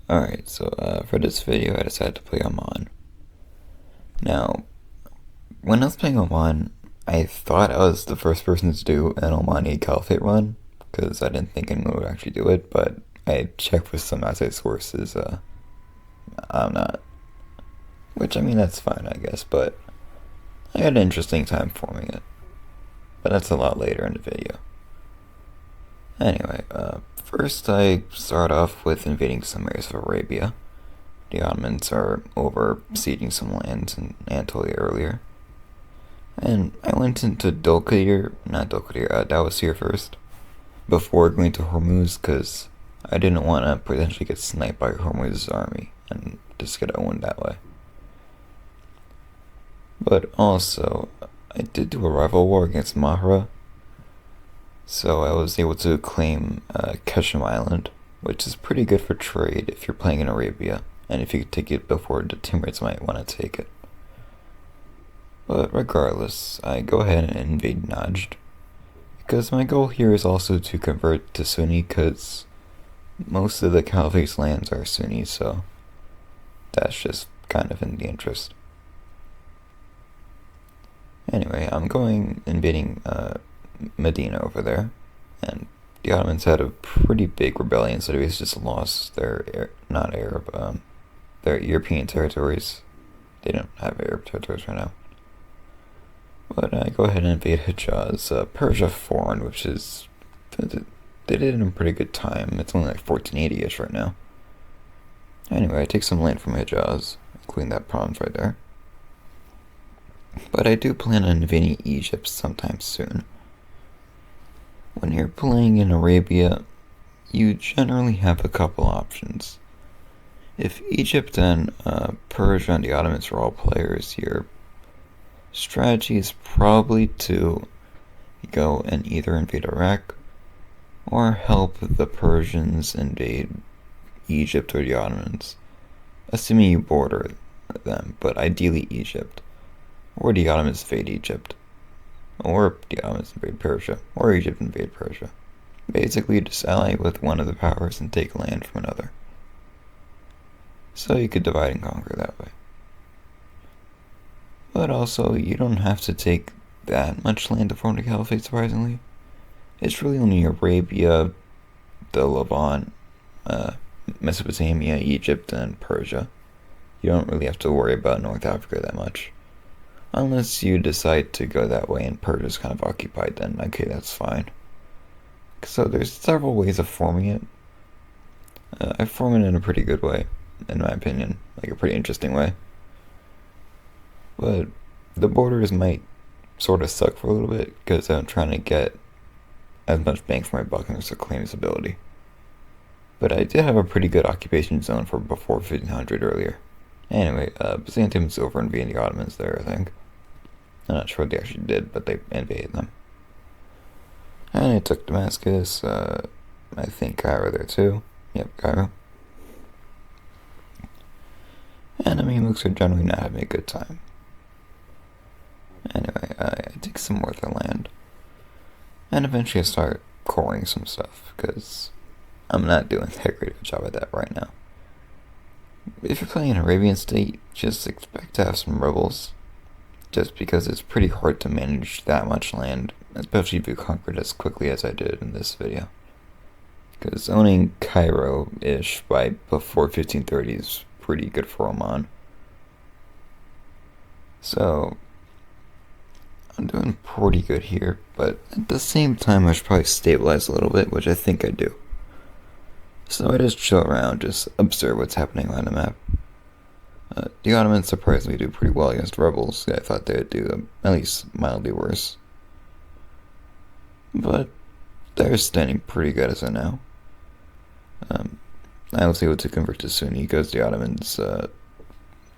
Alright, so for this video I decided to play Oman. Now, when I was playing Oman, I thought I was the first person to do an Omani Caliphate run, because I didn't think anyone would actually do it, but I checked with some outside sources, I'm not. Which, I mean, that's fine, I guess, but I had an interesting time forming it. But that's a lot later in the video. Anyway, first I start off with invading some areas of Arabia. The Ottomans are over sieging some lands in Anatolia earlier. And I went into Dawasir first, before going to Hormuz, because I didn't want to potentially get sniped by Hormuz's army and just get owned that way. But also, I did do a rival war against Mahra, so I was able to claim Keshem Island, which is pretty good for trade if you're playing in Arabia, and if you could take it before the Timurids might want to take it. But regardless, I go ahead and invade Najd, because my goal here is also to convert to Sunni, because most of the Caliphate's lands are Sunni, so that's just kind of in the interest. Anyway, I'm invading Medina over there, and the Ottomans had a pretty big rebellion, so they just lost their their European territories. They don't have Arab territories right now. But I go ahead and invade Hijaz, Persia foreign, which is they did it in a pretty good time. It's only like 1480-ish right now. Anyway, I take some land from Hijaz, including that province right there. But I do plan on invading Egypt sometime soon. When you're playing in Arabia, you generally have a couple options. If Egypt and Persia and the Ottomans are all players, your strategy is probably to go and either invade Iraq or help the Persians invade Egypt or the Ottomans, assuming you border them, but ideally Egypt, or the Ottomans invade Egypt, or the Ottomans invade Persia, or Egypt invade Persia. Basically, just ally with one of the powers and take land from another. So you could divide and conquer that way. But also, you don't have to take that much land to form the Caliphate, surprisingly. It's really only Arabia, the Levant, Mesopotamia, Egypt, and Persia. You don't really have to worry about North Africa that much. Unless you decide to go that way and Persia's kind of occupied, then okay, that's fine. So there's several ways of forming it. I form it in a pretty good way, in my opinion. Like a pretty interesting way. But the borders might sort of suck for a little bit, because I'm trying to get as much bang for my buck in terms of claim stability. But I did have a pretty good occupation zone for before 1500 earlier. Anyway, Byzantium's over invading the Ottomans there, I think. I'm not sure what they actually did, but they invaded them. And it took Damascus, I think Cairo there too. Yep, Cairo. And Mamelukes are generally not having a good time. Anyway, I take some more of their land. And eventually I start coring some stuff, because I'm not doing that great of a job at that right now. If you're playing an Arabian state, just expect to have some rebels, just because it's pretty hard to manage that much land, especially if you conquer it as quickly as I did in this video. Because owning Cairo-ish by before 1530 is pretty good for Oman. So, I'm doing pretty good here, but at the same time I should probably stabilize a little bit, which I think I do. So I just chill around, just observe what's happening on the map. The Ottomans surprisingly do pretty well against rebels. I thought they would do at least mildly worse. But they're standing pretty good as of now. I was able to convert to Sunni because the Ottomans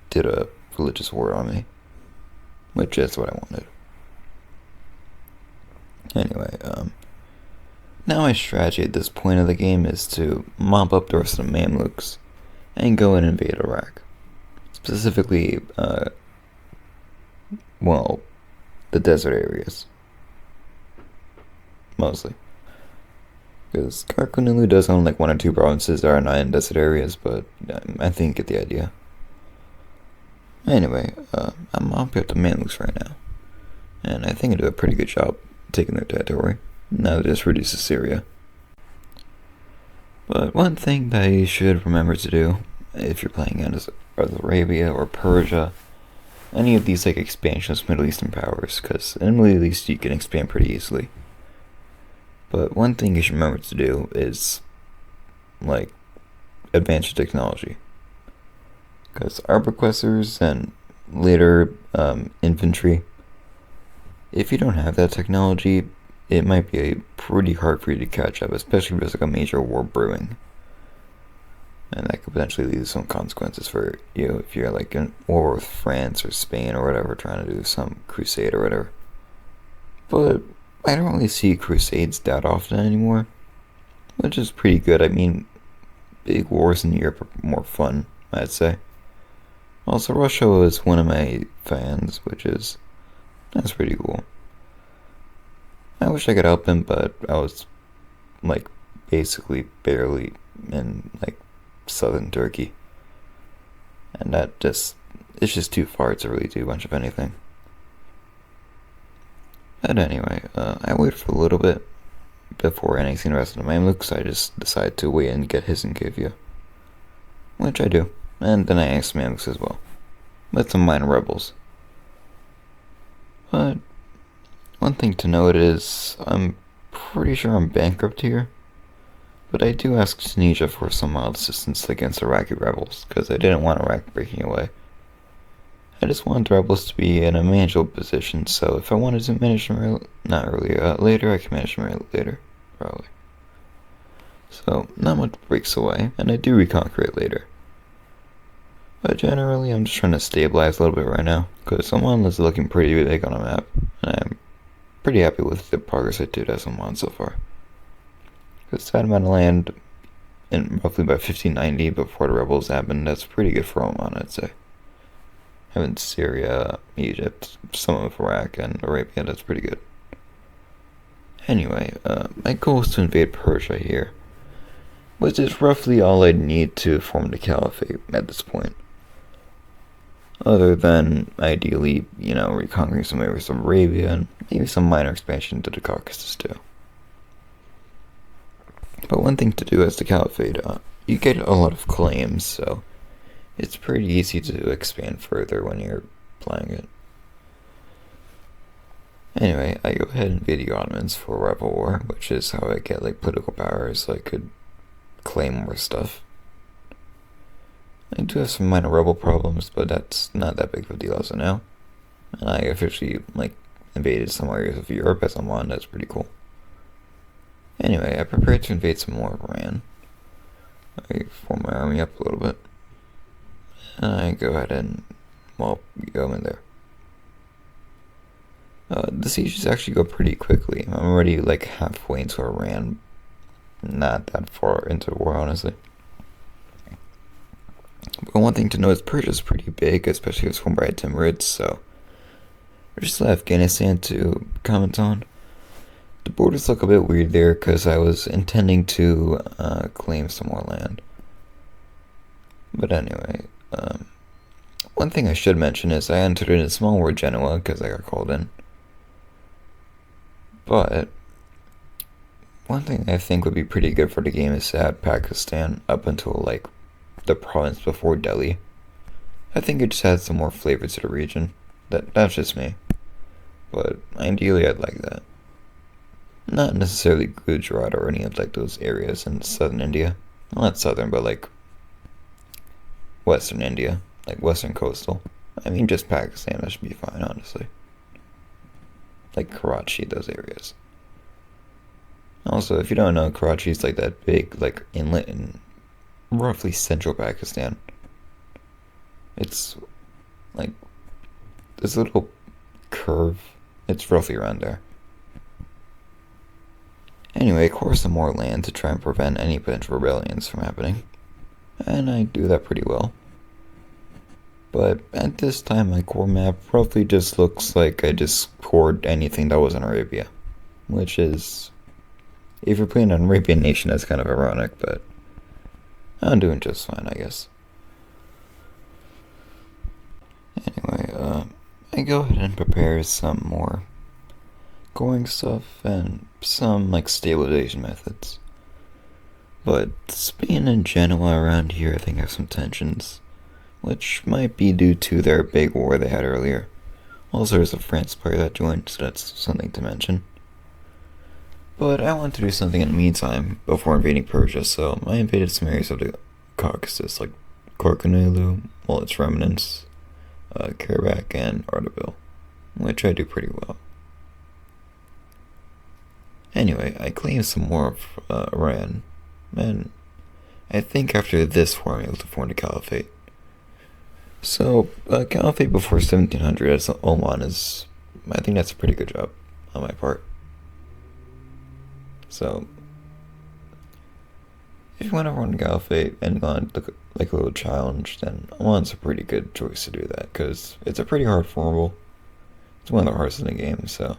did a religious war on me, which is what I wanted. Anyway, now my strategy at this point of the game is to mop up the rest of the Mamluks and go and invade Iraq. Specifically, the desert areas. Mostly. Because Karkunulu does own like one or two provinces that are not in desert areas, but I think you get the idea. Anyway, I'm up at the Mamluks right now, and I think I do a pretty good job taking their territory. Now this reduces Syria. But one thing that you should remember to do if you're playing as Arabia or Persia, any of these like expansionist Middle Eastern powers, because in the Middle East you can expand pretty easily. But one thing you should remember to do is like advance your technology, because arborquesters and later infantry, if you don't have that technology, it might be pretty hard for you to catch up, especially if there's like a major war brewing. And that could potentially lead to some consequences for you if you're like in war with France or Spain or whatever, trying to do some crusade or whatever. But I don't really see crusades that often anymore, which is pretty good. I mean, big wars in Europe are more fun, I'd say. Also, Russia is one of my fans, that's pretty cool. I wish I could help him, but I was like basically barely in like southern Turkey, and it's just too far to really do much of anything. But anyway, I waited for a little bit before annexing the rest of the Mamluks. I just decided to wait and get his Hizinkivya, which I do, and then I annexed Mamluks as well, with some minor rebels. But one thing to note is I'm pretty sure I'm bankrupt here, but I do ask Tunisia for some mild assistance against Iraqi rebels, because I didn't want Iraq breaking away. I just wanted the rebels to be in a manageable position, so if I wanted to manage them later, I can manage them later, probably. So, not much breaks away, and I do reconquer it later. But generally, I'm just trying to stabilize a little bit right now, because Oman is looking pretty big on a map, and I'm pretty happy with the progress I did as Oman so far. Because that amount of land, in roughly by 1590 before the rebels happened, that's pretty good for Oman, I'd say. Having Syria, Egypt, some of Iraq, and Arabia, that's pretty good. Anyway, my goal is to invade Persia here, which is roughly all I'd need to form the Caliphate at this point. Other than, ideally, reconquering some areas of Arabia and maybe some minor expansion to the Caucasus too. But one thing to do as the Caliphate, you get a lot of claims, so it's pretty easy to expand further when you're playing it. Anyway, I go ahead and invade the Ottomans for rival war, which is how I get like political power, so I could claim more stuff. I do have some minor rebel problems, but that's not that big of a deal as of now. And I officially invaded some areas of Europe as I'm on. That's pretty cool. Anyway, I prepared to invade some more of Iran. I form my army up a little bit, and I go ahead and go in there. The sieges actually go pretty quickly. I'm already like halfway into Iran. Not that far into the war, honestly. But one thing to know is Persia's pretty big, especially if it's formed by Timurids, so there's still Afghanistan to comment on. The borders look a bit weird there because I was intending to claim some more land. But anyway, one thing I should mention is I entered in a small war Genoa because I got called in. But one thing I think would be pretty good for the game is to add Pakistan up until the province before Delhi. I think it just adds some more flavor to the region. That's just me. But ideally I'd like that. Not necessarily Gujarat or any of those areas in southern India. Well, not southern, but western India. Western coastal. I mean just Pakistan, that should be fine, honestly. Karachi, those areas. Also, if you don't know, Karachi is that big inlet in roughly central Pakistan. It's this little curve. It's roughly around there. Anyway, I core some more land to try and prevent any potential rebellions from happening. And I do that pretty well. But at this time, my core map roughly just looks like I just cored anything that was in Arabia. Which is If you're playing on Arabian Nation, that's kind of ironic, but I'm doing just fine, I guess. Anyway, I go ahead and prepare some more coring stuff and some like stabilization methods. But Spain and Genoa around here, I think, have some tensions, which might be due to their big war they had earlier. Also, there's a France player that joined, so that's something to mention. But I want to do something in the meantime before invading Persia, so I invaded some areas of the Caucasus, like Korkanelu, well, its remnants, Karabakh, and Ardabil, which I do pretty well. Anyway, I claimed some more of Iran, and I think after this war I'm able to form the Caliphate. So, Caliphate before 1700 as Oman is, I think that's a pretty good job on my part. So, if you want to run the Caliphate and want like a little challenge, then Oman's a pretty good choice to do that, because it's a pretty hard formable. It's one of the hardest in the game, so.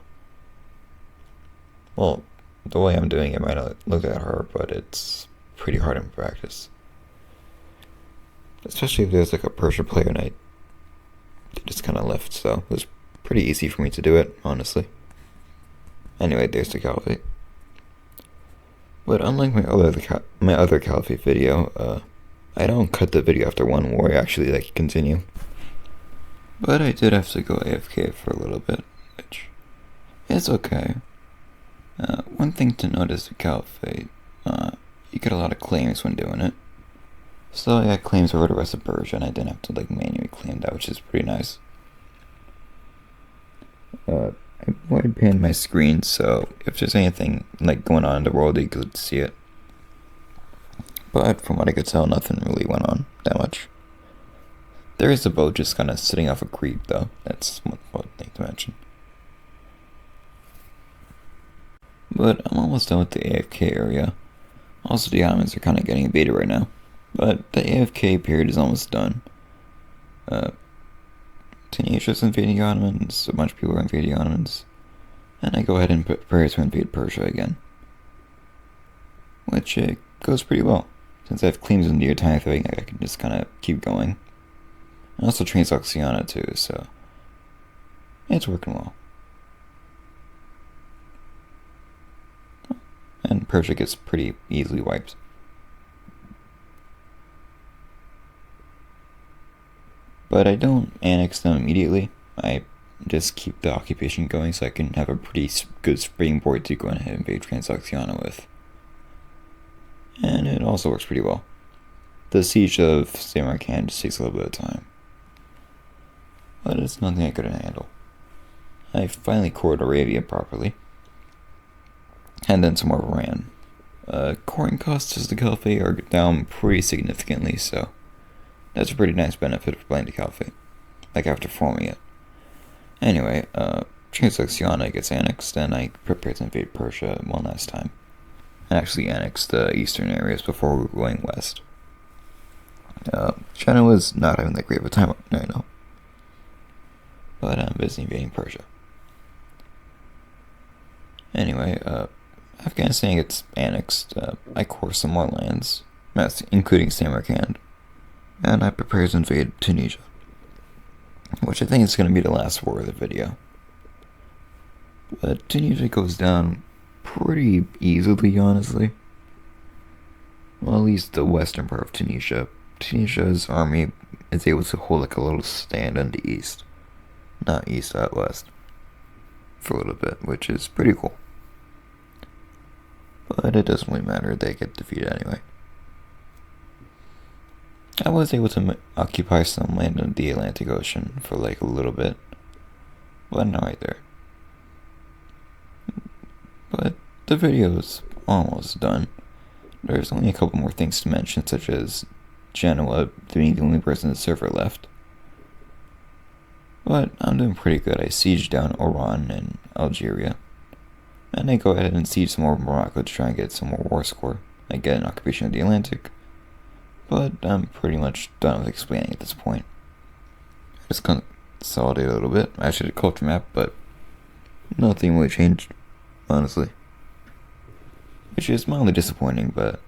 Well, the way I'm doing it might not look that hard, but it's pretty hard in practice. Especially if there's like a Persia player and I just kind of left, so it was pretty easy for me to do it, honestly. Anyway, there's the Caliphate. But unlike my other Caliphate video, I don't cut the video after one war, I actually like continue. But I did have to go AFK for a little bit, which is okay. One thing to notice with Caliphate, you get a lot of claims when doing it. So I got claims over the rest of Persia, and I didn't have to like manually claim that, which is pretty nice. I avoid panning my screen, so if there's anything like going on in the world, you could see it. But from what I could tell, nothing really went on that much. There is a boat just kind of sitting off a creek, though. That's one thing to mention. But I'm almost done with the AFK area. Also, the islands are kind of getting invaded right now. But the AFK period is almost done. Tunisia's invading Ottomans, a bunch of people are invading Ottomans. And I go ahead and prepare to invade Persia again. Which goes pretty well. Since I have claims in the entire thing, I can just kind of keep going. And also Transoxiana too, so it's working well. And Persia gets pretty easily wiped. But I don't annex them immediately. I just keep the occupation going so I can have a pretty good springboard to go ahead and invade Transoxiana with. And it also works pretty well. The siege of Samarkand just takes a little bit of time. But it's nothing I couldn't handle. I finally cored Arabia properly. And then some more Iran. Coring costs as the Caliphate are down pretty significantly, so that's a pretty nice benefit of playing the Caliphate, like after forming it. Anyway, Transoxiana gets annexed, and I prepare to invade Persia one last time. And actually annex the eastern areas before we were going west. China was not having that great of a time right now. But I'm busy invading Persia. Anyway, Afghanistan gets annexed. I core some more lands, including Samarkand. And I prepare to invade Tunisia, which I think is going to be the last war of the video. But Tunisia goes down pretty easily, honestly. Well, at least the western part of Tunisia. Tunisia's army is able to hold like a little stand in the east. Not east, out west. For a little bit, which is pretty cool. But it doesn't really matter, they get defeated anyway. I was able to occupy some land in the Atlantic Ocean for like a little bit, but not right there. But the video is almost done. There's only a couple more things to mention, such as Genoa being the only person in the server left. But I'm doing pretty good. I sieged down Oran and Algeria. And I go ahead and siege some more of Morocco to try and get some more war score. I get an occupation of the Atlantic. But I'm pretty much done with explaining at this point. I just consolidate a little bit. I should have culture map, but nothing really changed, honestly. which is mildly disappointing, but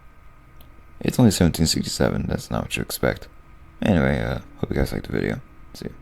it's only 1767, that's not what you expect. Anyway, hope you guys liked the video. See you.